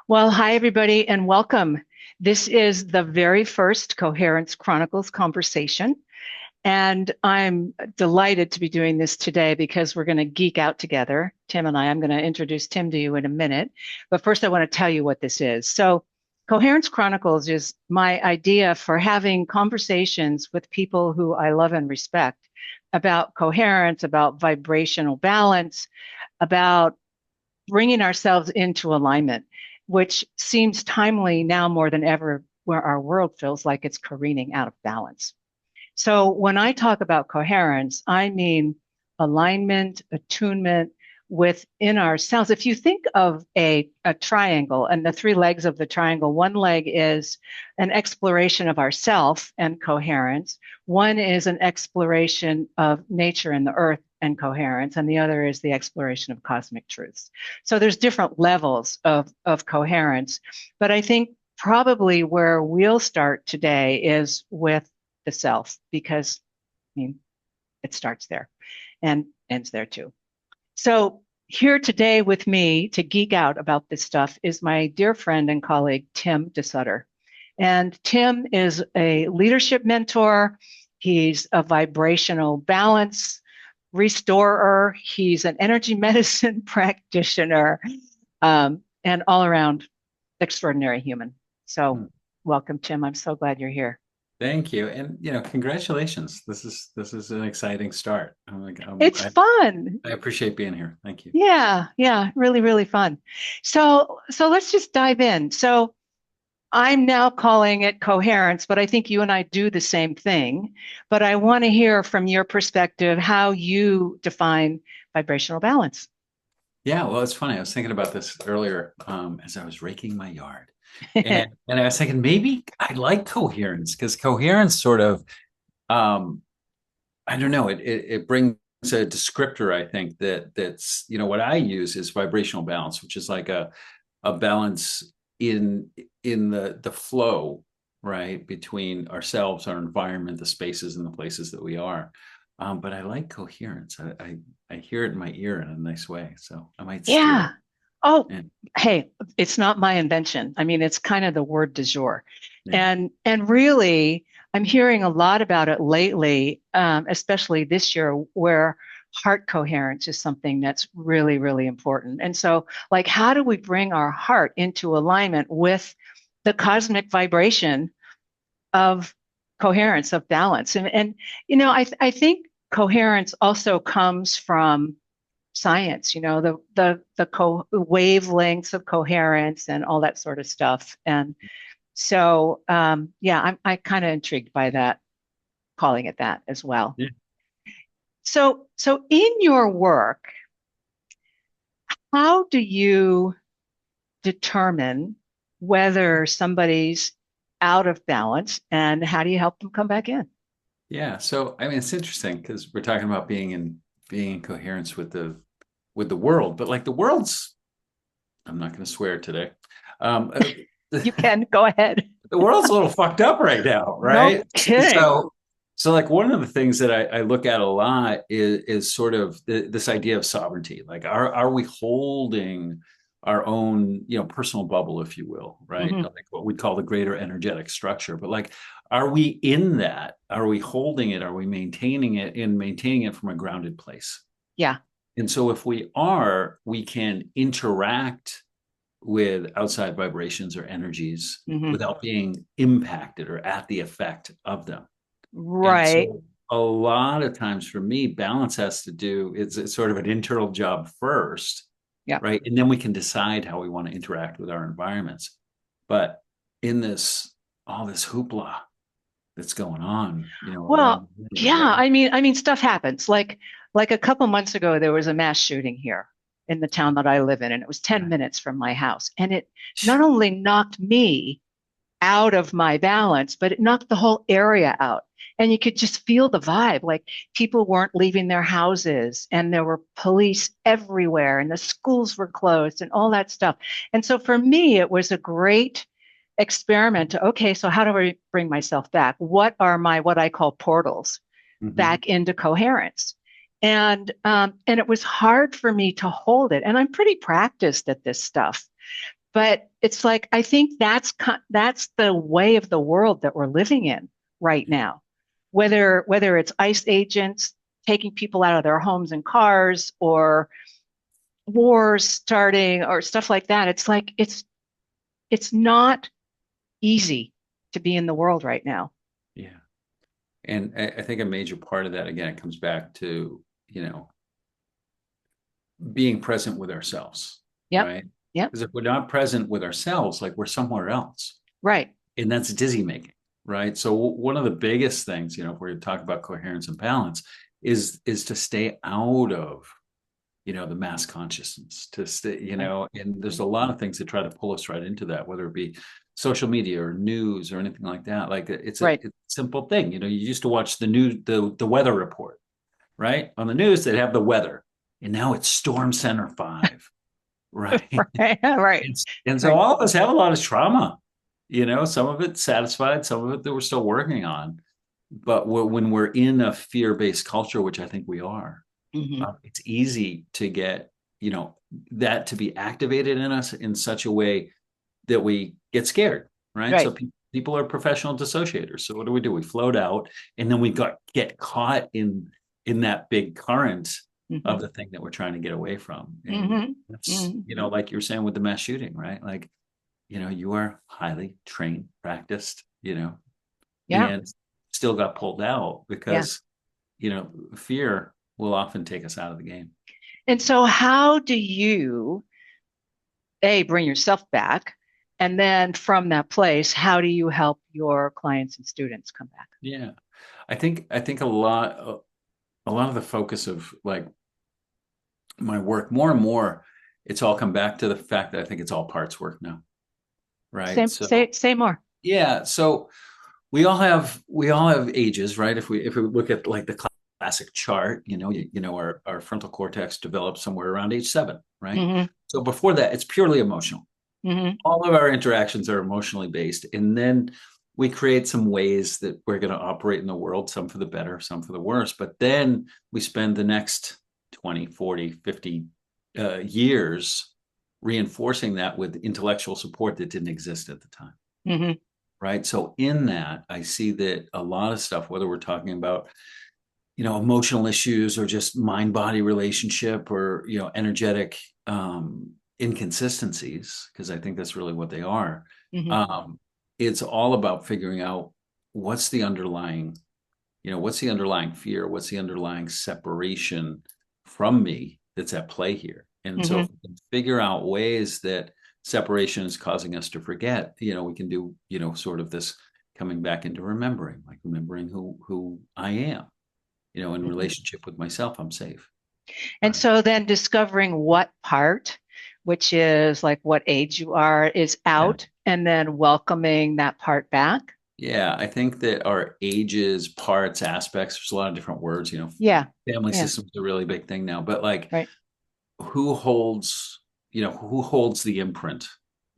Well, hi, everybody, and welcome. This is the very first Coherence Chronicles conversation, and I'm delighted to be doing this today because we're going to geek out together, Tim and I. I'm going to introduce Tim to you in a minute, but first I want to tell you what this is. So, Coherence Chronicles is my idea for having conversations with people who I love and respect about coherence, about vibrational balance, about bringing ourselves into alignment, which seems timely now more than ever, where our world feels like it's careening out of balance. So when I talk about coherence, I mean alignment, attunement within ourselves. If you think of a triangle and the three legs of the triangle, one leg is an exploration of ourself and coherence. One is an exploration of nature and the earth and coherence, and the other is the exploration of cosmic truths. So there's different levels of coherence, but I think probably where we'll start today is with the self, because I mean, it starts there and ends there too. So, here today with me to geek out about this stuff is my dear friend and colleague, Tim DeSutter. And Tim is a leadership mentor, he's a vibrational balance restorer, he's an energy medicine practitioner, and all around extraordinary human. So, Hmm. welcome, Tim. I'm so glad you're here. Thank you, and congratulations. This is an exciting start. It's fun. I appreciate being here. Thank you. Yeah, really, really fun. So let's just dive in. So I'm now calling it coherence, but I think you and I do the same thing. But I want to hear from your perspective how you define vibrational balance. Yeah, well, it's funny. I was thinking about this earlier as I was raking my yard, and I was thinking maybe I like coherence because coherence sort of I don't know it brings a descriptor. I think that's what I use is vibrational balance, which is like a balance in the flow, right, between ourselves, our environment, the spaces and the places that we are. But I like coherence. I hear it in my ear in a nice way, so I might steal Yeah. it. Oh, Yeah, hey, it's not my invention. I mean, it's kind of the word du jour. yeah, And really, I'm hearing a lot about it lately, especially this year, where heart coherence is something that's really, really important. And so, like, how do we bring our heart into alignment with the cosmic vibration of coherence, of balance? I think coherence also comes from science, the wavelengths of coherence and all that sort of stuff. And so, yeah, I kind of intrigued by that, calling it that as well. yeah. So in your work, how do you determine whether somebody's out of balance, and how do you help them come back in? Yeah. So I mean, it's interesting because we're talking about being in coherence with the world, but like the world's, I'm not going to swear today. You The, can go ahead. the world's a little fucked up right now, No right? kidding. So like one of the things that I look at a lot is sort of this idea of sovereignty. Like, are we holding our own, personal bubble, if you will, right? Hmm. Like what we call the greater energetic structure. But like, are we in that? Are we holding it? Are we maintaining it and maintaining it from a grounded place? Yeah. And so if we are, we can interact with outside vibrations or energies Hmm. without being impacted or at the effect of them. And Right. so a lot of times for me, balance has to do, it's sort of an internal job first, Yeah. right? And then we can decide how we want to interact with our environments. But in all this hoopla that's going on, Well, around the world, yeah, right? I mean, stuff happens. Like a couple months ago, there was a mass shooting here in the town that I live in, and it was 10 Right. minutes from my house. And it not only knocked me out of my balance, but it knocked the whole area out. And you could just feel the vibe. Like people weren't leaving their houses, and there were police everywhere, and the schools were closed, and all that stuff. And so for me, it was a great experiment to, okay, so how do I bring myself back? What are my, what I call portals Mhm. back into coherence? And it was hard for me to hold it. And I'm pretty practiced at this stuff. But it's like I think that's the way of the world that we're living in right now. Whether it's ICE agents taking people out of their homes and cars, or wars starting, or stuff like that. It's like it's not easy to be in the world right now. Yeah. And I think a major part of that, again, it comes back to, being present with ourselves, Yep. right? Yep. Because if we're not present with ourselves, like we're somewhere else, Right. and that's dizzy making, right? So one of the biggest things, if we're talk about coherence and balance, is to stay out of, the mass consciousness, to stay, Right. and there's a lot of things that try to pull us right into that, whether it be social media or news or anything like that. Like it's a simple thing. You used to watch the news, the weather report, right? On the news, they'd have the weather, and now it's Storm Center 5, right? Right. Right. And so Right. all of us have a lot of trauma, some of it satisfied, some of it that we're still working on. But when we're in a fear-based culture, which I think we are, Hmm. it's easy to get, that to be activated in us in such a way that we get scared, right? So Right. people are professional dissociators. So what do? We float out, and then we get caught in that big current Hmm. of the thing that we're trying to get away from. And Hmm. that's, Hmm. like you're saying with the mass shooting, right? Like, you are highly trained, practiced, Yeah. and still got pulled out Yeah. because, fear will often take us out of the game. And so how do you, bring yourself back? And then from that place, how do you help your clients and students come back? Yeah. I think a lot of the focus of like my work more and more, it's all come back to the fact that I think it's all parts work now. Right. Say more. Yeah. So we all have ages, right? If we look at like the classic chart, our frontal cortex develops somewhere around age 7, right? Hmm. So before that, it's purely emotional. Hmm. All of our interactions are emotionally based. And then we create some ways that we're going to operate in the world, some for the better, some for the worse. But then we spend the next 20, 40, 50 years reinforcing that with intellectual support that didn't exist at the time. Hmm. Right. So in that, I see that a lot of stuff, whether we're talking about, emotional issues or just mind body relationship or, energetic inconsistencies, because I think that's really what they are. Hmm. Um, it's all about figuring out what's the underlying, what's the underlying fear, what's the underlying separation from me that's at play here. And so Hmm. if we can figure out ways that separation is causing us to forget, we can do, sort of this coming back into remembering, like remembering who I am, in Hmm. relationship with myself, I'm safe. And Right. so then discovering what part, which is like what age you are, is Yeah. out, and then welcoming that part back. Yeah. I think that our ages, parts, aspects, there's a lot of different words, Yeah. family Yeah. systems are a really big thing now, but like Right. who holds, who holds the imprint,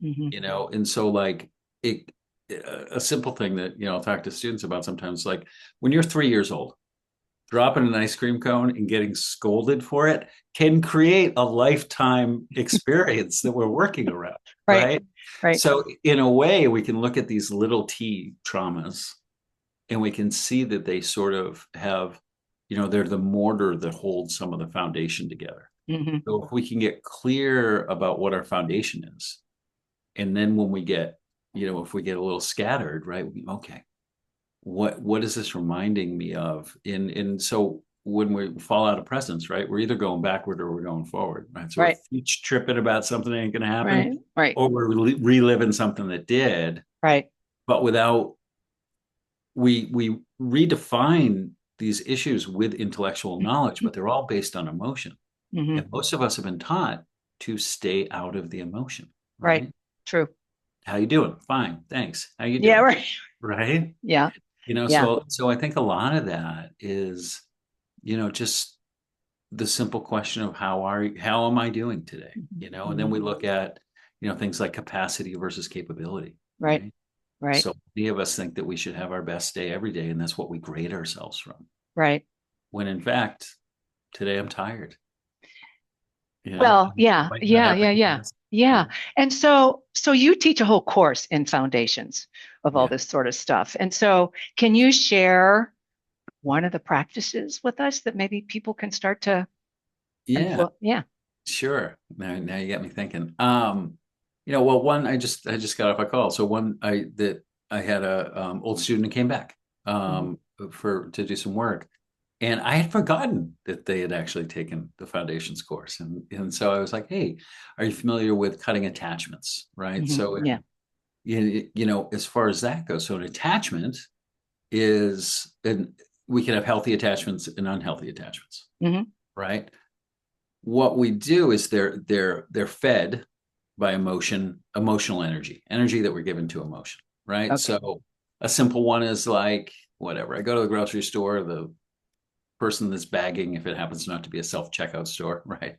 Hmm. and so like it, a simple thing that, I'll talk to students about sometimes, like when you're 3 years old, dropping an ice cream cone and getting scolded for it can create a lifetime experience that we're working around, Right. right? Right. So in a way, we can look at these little t traumas and we can see that they sort of have, they're the mortar that holds some of the foundation together. Hmm. So if we can get clear about what our foundation is, and then when we get, if we get a little scattered, right? Okay, what is this reminding me of? So when we fall out of presence, right, we're either going backward or we're going forward, right? So we're Right. each tripping about something that ain't going to Right. happen, Right. or we're reliving something that did, Right. but without we redefine these issues with intellectual knowledge, but they're all based on emotion. Hmm. And most of us have been taught to stay out of the emotion, Right. right? True. How you doing? Fine, thanks. How you Yeah. doing? Right. Right? Yeah. Yeah. So I think a lot of that is, just the simple question of how am I doing today? And then Hmm. we look at, things like capacity versus capability, Right. right? Right. So many of us think that we should have our best day every day, and that's what we grade ourselves from. Right. When in fact, today I'm tired, Well, yeah. might not Yeah. have the Yeah. Yeah. capacity. Yeah. And so you teach a whole course in foundations of all Yeah. this sort of stuff. And so can you share one of the practices with us that maybe people can start to Yeah. influence? Yeah. Sure. Now you got me thinking. Well, one I just got off a call. So one I had a old student who came back Hmm. for to do some work, and I had forgotten that they had actually taken the foundations course, and so I was like, "Hey, are you familiar with cutting attachments?" Right. Hmm. So Yeah. as far as that goes, so an attachment is, and we can have healthy attachments and unhealthy attachments, Hmm. right? What we do is they're fed by emotional energy that we're given to emotion, right? Okay. So a simple one is like whatever. I go to the grocery store, the person that's bagging, if it happens not to be a self-checkout store, right?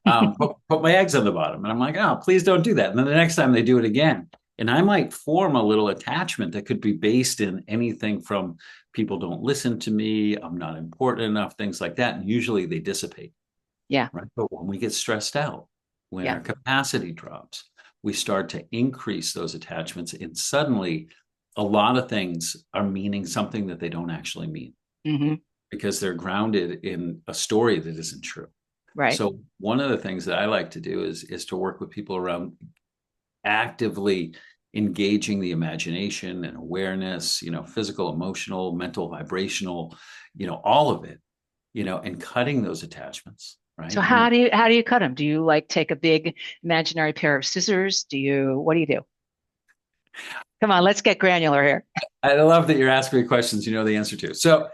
Put my eggs on the bottom. And I'm like, oh, please don't do that. And then the next time they do it again. And I might form a little attachment that could be based in anything from people don't listen to me, I'm not important enough, things like that. And usually they dissipate, Yeah. right? But when we get stressed out, when Yeah. our capacity drops, we start to increase those attachments. And suddenly a lot of things are meaning something that they don't actually mean Hmm. because they're grounded in a story that isn't true. Right. So one of the things that I like to do is to work with people around actively engaging the imagination and awareness, physical, emotional, mental, vibrational, all of it, and cutting those attachments, So right? how do you cut them? Do you like take a big imaginary pair of scissors? What do you do? Come on, let's get granular here. I love that you're asking me questions you know the answer to. So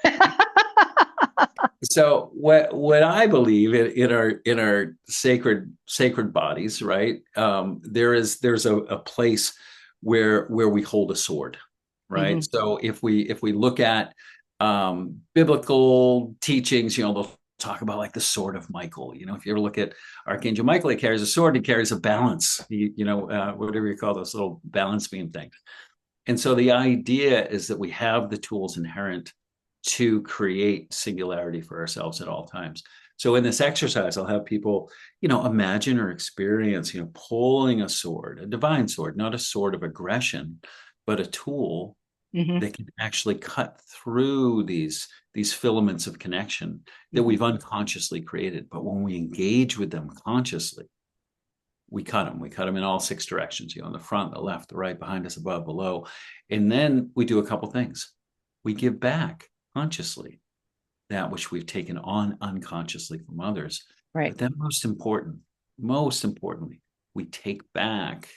what I believe in our sacred bodies, right? There's a place where we hold a sword, right? Hmm. So if we look at biblical teachings, they'll talk about like the sword of Michael. If you ever look at Archangel Michael, he carries a sword, he carries a balance, whatever you call those little balance beam things. And so the idea is that we have the tools inherent to create singularity for ourselves at all times. So in this exercise, I'll have people, imagine or experience, pulling a sword, a divine sword, not a sword of aggression, but a tool Hmm. that can actually cut through these filaments of connection that Hmm. we've unconsciously created. But when we engage with them consciously, we cut them. We cut them in all six directions, in the front, the left, the right, behind us, above, below. And then we do a couple things. We give back consciously that which we've taken on unconsciously from others. Right. But then most importantly, we take back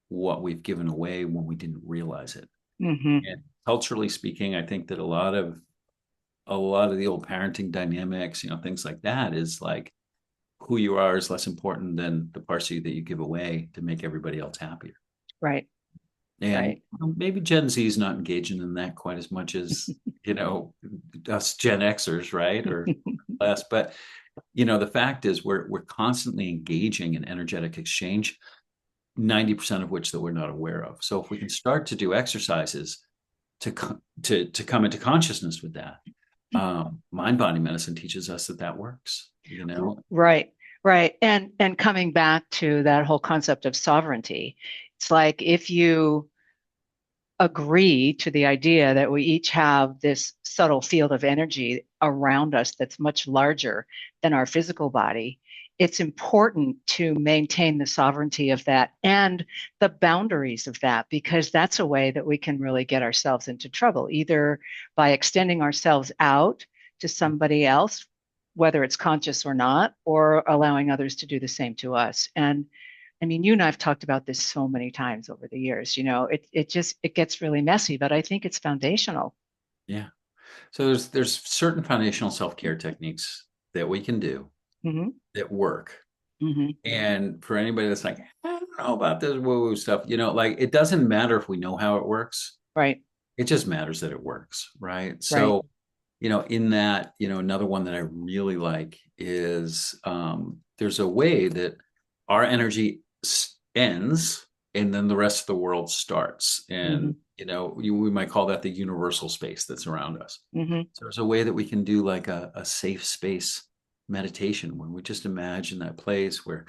what we've given away when we didn't realize it. Hmm. And culturally speaking, I think that a lot of the old parenting dynamics, things like that is like who you are is less important than the parts of you that you give away to make everybody else happier. Right. And Right. maybe Gen Z is not engaging in that quite as much as, us Gen Xers, right? Or less. But, the fact is we're constantly engaging in energetic exchange, 90% of which that we're not aware of. So if we can start to do exercises to come into consciousness with that, mind body medicine teaches us that works. Right. Right. And coming back to that whole concept of sovereignty, it's like if you agree to the idea that we each have this subtle field of energy around us that's much larger than our physical body, it's important to maintain the sovereignty of that and the boundaries of that, because that's a way that we can really get ourselves into trouble, either by extending ourselves out to somebody else, whether it's conscious or not, or allowing others to do the same to us. And I mean, you and I've talked about this so many times over the years. It gets really messy, but I think it's foundational. Yeah. So there's certain foundational self-care techniques that we can do Hmm. that work. Hmm. And for anybody that's like, I don't know about this woo-woo stuff, like it doesn't matter if we know how it works. Right. It just matters that it works, right? Right. So, in that, another one that I really like is there's a way that our energy ends and then the rest of the world starts. Hmm. And, we might call that the universal space that's around us. Hmm. So there's a way that we can do like a safe space meditation when we just imagine that place where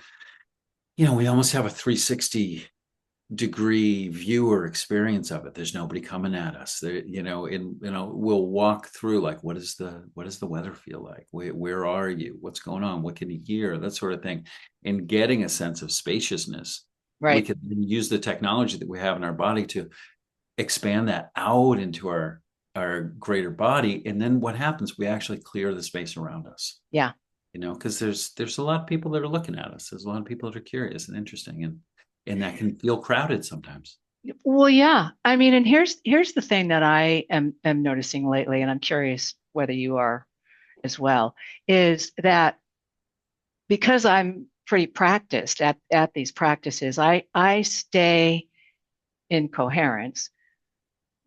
we almost have a 360-degree view or experience of it. There's nobody coming at us. There, we'll walk through like, what does the weather feel like? Where are you? What's going on? What can you hear? That sort of thing. And getting a sense of spaciousness, we Right. can use the technology that we have in our body to expand that out into our greater body. And then what happens? We actually clear the space around us. Yeah. Because there's a lot of people that are looking at us. There's a lot of people that are curious and interesting, and that can feel crowded sometimes. Well, yeah. I mean, and here's the thing that I am noticing lately, and I'm curious whether you are as well, is that because I'm pretty practiced at these practices, I stay in coherence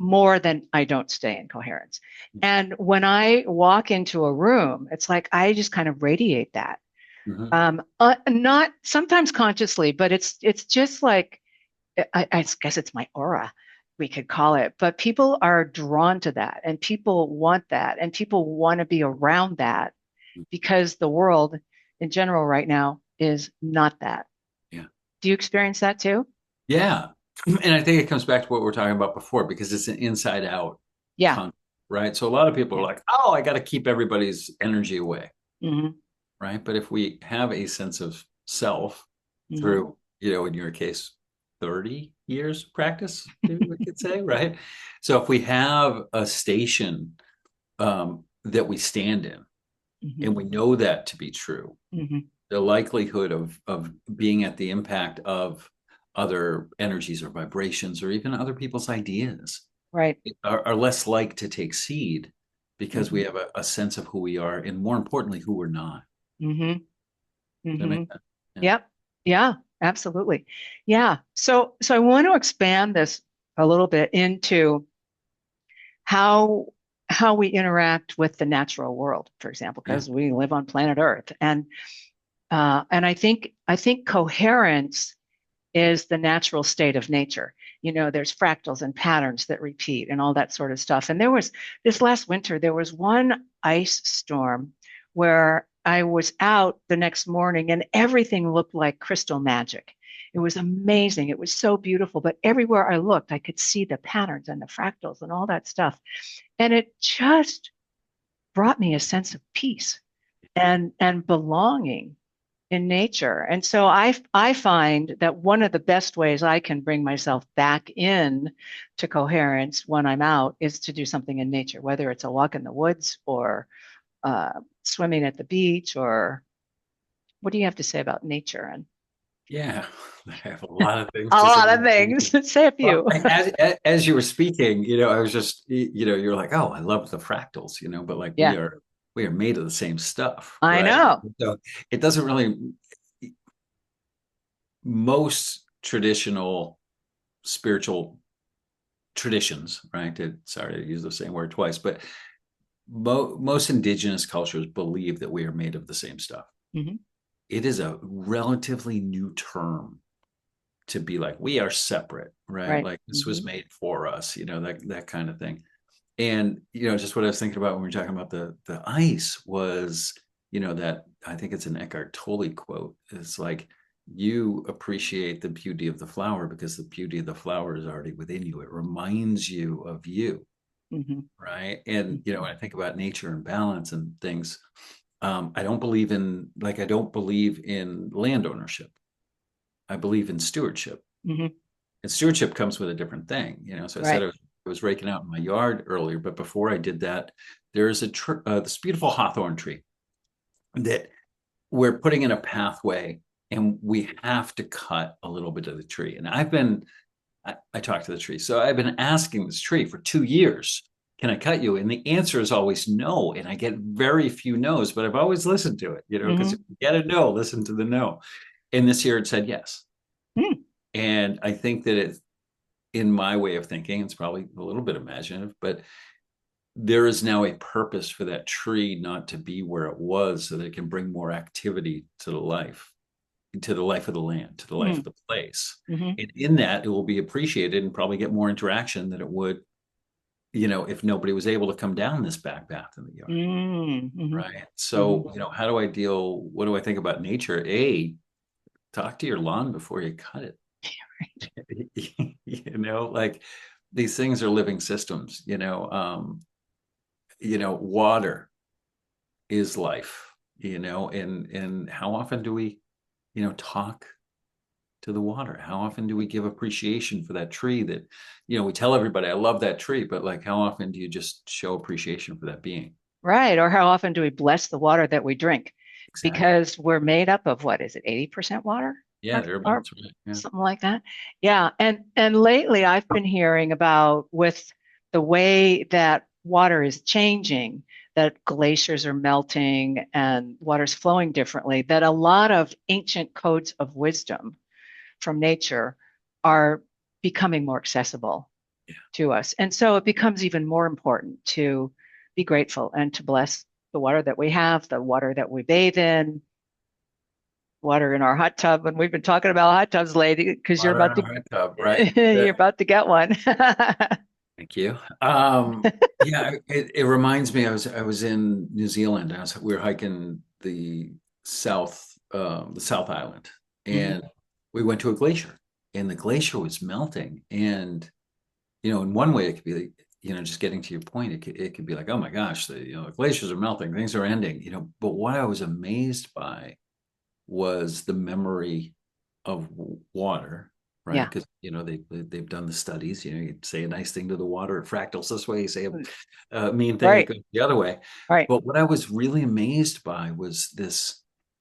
more than I don't stay in coherence. And when I walk into a room, it's like I just kind of radiate that. Mm-hmm. Not sometimes consciously, but it's just like I guess it's my aura, we could call it. But people are drawn to that, and people want that, and people want to be around that because the world in general right now is not that. Yeah. Do you experience that too? Yeah. And I think it comes back to what we were talking about before, because it's an inside out Yeah. concept, right? So a lot of people are Yeah. like, oh, I got to keep everybody's energy away, Hmm. right? But if we have a sense of self Hmm. through, in your case, 30 years of practice, we could say, right? So if we have a station that we stand in, Hmm. and we know that to be true, Hmm. the likelihood of being at the impact of other energies or vibrations or even other people's ideas Right. are less like to take seed, because we Hmm. have a sense of who we are, and more importantly, who we're not. Hmm. Does that make Hmm. sense? Yeah. Yep. Yeah, absolutely. Yeah. So I want to expand this a little bit into how how we interact with the natural world, for example, Yeah. because we live on planet Earth. And I think coherence is the natural state of nature. There's fractals and patterns that repeat and all that sort of stuff. And there was this last winter, there was one ice storm where I was out the next morning and everything looked like crystal magic. It was amazing. It was so beautiful. But everywhere I looked, I could see the patterns and the fractals and all that stuff. And it just brought me a sense of peace and belonging in nature. And so I find that one of the best ways I can bring myself back in to coherence when I'm out is to do something in nature, whether it's a walk in the woods or swimming at the beach, or what do you have to say about nature? And Yeah. I have a lot of things a to say lot of about things. nature. Say a Well, few. as you were speaking, I was just, you're like, oh, I love the fractals, but like we Yeah, are we are made of the same stuff, I right? know. So it doesn't really, most traditional spiritual traditions, right? Sorry to use the same word twice, but most indigenous cultures believe that we are made of the same stuff. Hmm. It is a relatively new term to be like, we are separate, right? Right. Like this was Hmm. made for us, that kind of thing. And just what I was thinking about when we were talking about the ice was, that I think it's an Eckhart Tolle quote. It's like, you appreciate the beauty of the flower because the beauty of the flower is already within you. It reminds you of you, Hmm. right? And when Hmm. I think about nature and balance and things, I don't believe in land ownership. I believe in stewardship, Hmm. and stewardship comes with a different thing. So I said Right. I was raking out in my yard earlier, but before I did that, there is this beautiful hawthorn tree that we're putting in a pathway, and we have to cut a little bit of the tree. And I talked to the tree, so I've been asking this tree for 2 years, can I cut you? And the answer is always no. And I get very few no's, but I've always listened to it, because if Hmm. you get a no, listen to the no. And this year it said yes. Hmm. And I think that it's, in my way of thinking, it's probably a little bit imaginative, but there is now a purpose for that tree not to be where it was, so that it can bring more activity to the life of the land, to the life of Hmm. the place. Hmm. And in that, it will be appreciated and probably get more interaction than it would, if nobody was able to come down this back path in the yard. Hmm. Right. Hmm. So, what do I think about nature? talk to your lawn before you cut it. Like these things are living systems, water is life, and how often do we, talk to the water? How often do we give appreciation for that tree that, we tell everybody, I love that tree, but like how often do you just show appreciation for that being? Right. Or how often do we bless the water that we drink? Exactly. Because we're made up of what is it, 80% water? Yeah, Or, they're or about right. Yeah. something like that. Yeah. And lately I've been hearing about with the way that water is changing, that glaciers are melting and water's flowing differently, that a lot of ancient codes of wisdom from nature are becoming more accessible Yeah. to us. And so it becomes even more important to be grateful and to bless the water that we have, the water that we bathe in, water in our hot tub. And we've been talking about hot tubs lately because you're Water about in a to hot tub, right? you're about to get one. Thank you. Yeah, it reminds me. I was in New Zealand. We were hiking the South Island, Mhm. and we went to a glacier, and the glacier was melting. And in one way, it could be like, just getting to your point. It could be like, oh my gosh, the glaciers are melting, things are ending. But what I was amazed by was the memory of water, right? Yeah, Because they've done the studies. You say a nice thing to the water, it fractals this way. You say a mean thing, it right, goes the other way. right, But what I was really amazed by was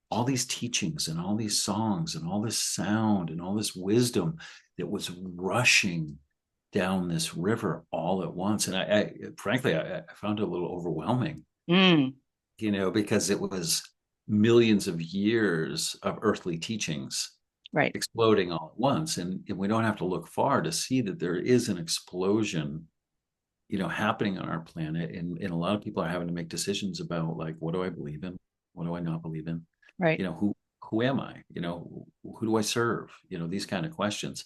all these teachings and all these songs and all this sound and all this wisdom that was rushing down this river all at once. And I frankly, I found it a little overwhelming, mm, because it was millions of years of earthly teachings right, exploding all at once. And we don't have to look far to see that there is an explosion, happening on our planet. And a lot of people are having to make decisions about, like, what do I believe in? What do I not believe in? right. Who am I? Who do I serve? These kind of questions.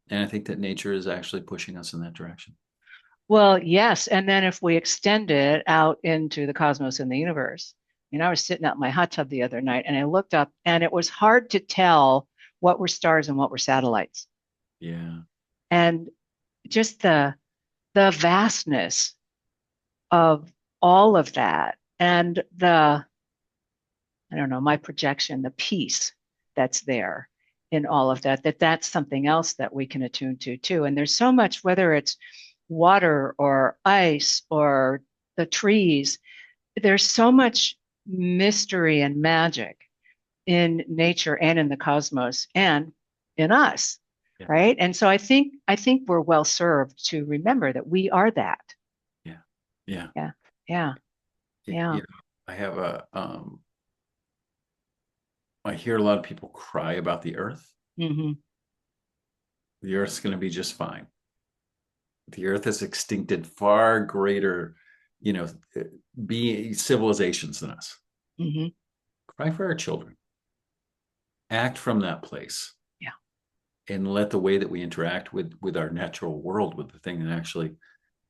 And I think that nature is actually pushing us in that direction. Well, yes. And then if we extend it out into the cosmos and the universe, I was sitting out in my hot tub the other night and I looked up and it was hard to tell what were stars and what were satellites. Yeah. And just the vastness of all of that and I don't know, my projection, the peace that's there in all of that, that's something else that we can attune to too. And there's so much, whether it's water or ice or the trees, there's so much mystery and magic in nature and in the cosmos and in us, Yeah. right? And so I think we're well served to remember that we are that. Yeah. Yeah. Yeah. Yeah. Yeah. I have I hear a lot of people cry about the earth. Hmm. The earth's going to be just fine. The earth has extincted far greater, you know, be civilizations than us. Hmm. Cry for our children. Act from that place, Yeah. and let the way that we interact with our natural world, with the thing that actually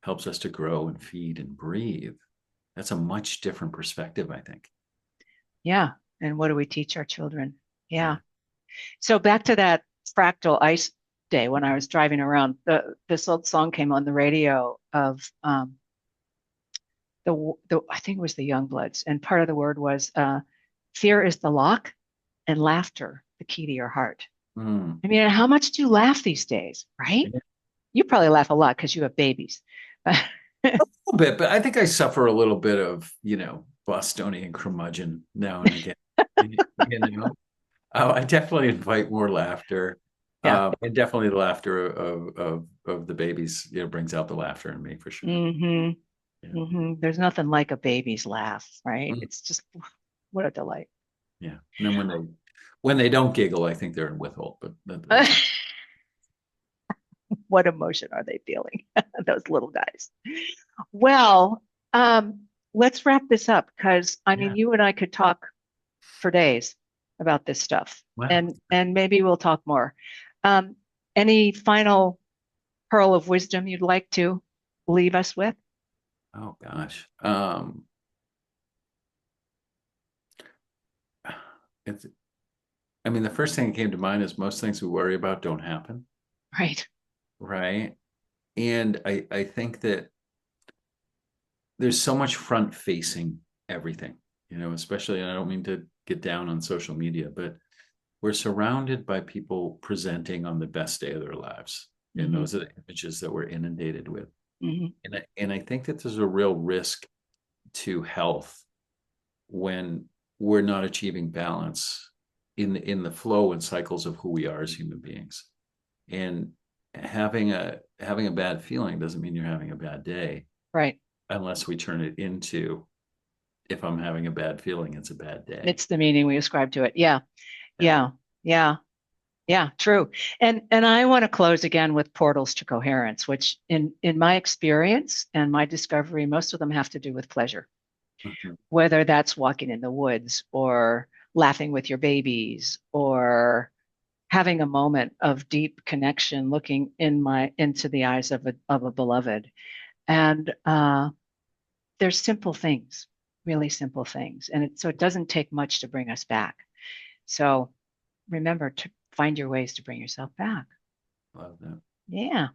helps us to grow and feed and breathe. That's a much different perspective, I think. Yeah. And what do we teach our children? Yeah. Yeah. So back to that fractal ice day when I was driving around, this old song came on the radio of the I think it was the Youngbloods, and part of the word was fear is the lock and laughter the key to your heart. Mm. I mean, how much do you laugh these days, right? Yeah. You probably laugh a lot because you have babies. A little bit, but I think I suffer a little bit of, Bostonian curmudgeon now and again. I definitely invite more laughter. Yeah. And definitely the laughter of the babies, brings out the laughter in me for sure. Hmm. Yeah. Hmm. There's nothing like a baby's laugh, right? Mm. It's just what a delight. Yeah. And then when they don't giggle, I think they're in withhold, but that's okay. What emotion are they feeling? Those little guys. Well, let's wrap this up because I mean, Yeah. you and I could talk for days about this stuff, Wow. and maybe we'll talk more. Um, any final pearl of wisdom you'd like to leave us with? Oh gosh. It's I mean, the first thing that came to mind is most things we worry about don't happen, Right. right? And I think that there's so much front facing everything, especially, and I don't mean to get down on social media, but we're surrounded by people presenting on the best day of their lives. And Mm-hmm. those are the images that we're inundated with. Mm-hmm. And I think that there's a real risk to health when we're not achieving balance in the flow and cycles of who we are as human beings. And having a bad feeling doesn't mean you're having a bad day Right. unless we turn it into, if I'm having a bad feeling, it's a bad day. It's the meaning we ascribe to it. Yeah. Yeah. Yeah. Yeah. Yeah, true. And I want to close again with portals to coherence, which in my experience and my discovery, most of them have to do with pleasure, Mhm. whether that's walking in the woods or laughing with your babies or having a moment of deep connection, looking into the eyes of a beloved. And there's simple things, really simple things. So it doesn't take much to bring us back. So remember to find your ways to bring yourself back. Love that. Yeah.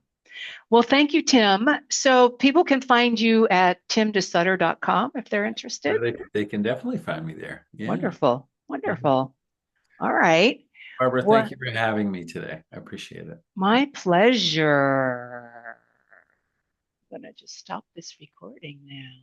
Well, thank you, Tim. So people can find you at timdesutter.com if they're interested. Or they can definitely find me there. Yeah. Wonderful. Wonderful. All right. Barbara, thank Well, you for having me today. I appreciate it. my pleasure. I'm going to just stop this recording now.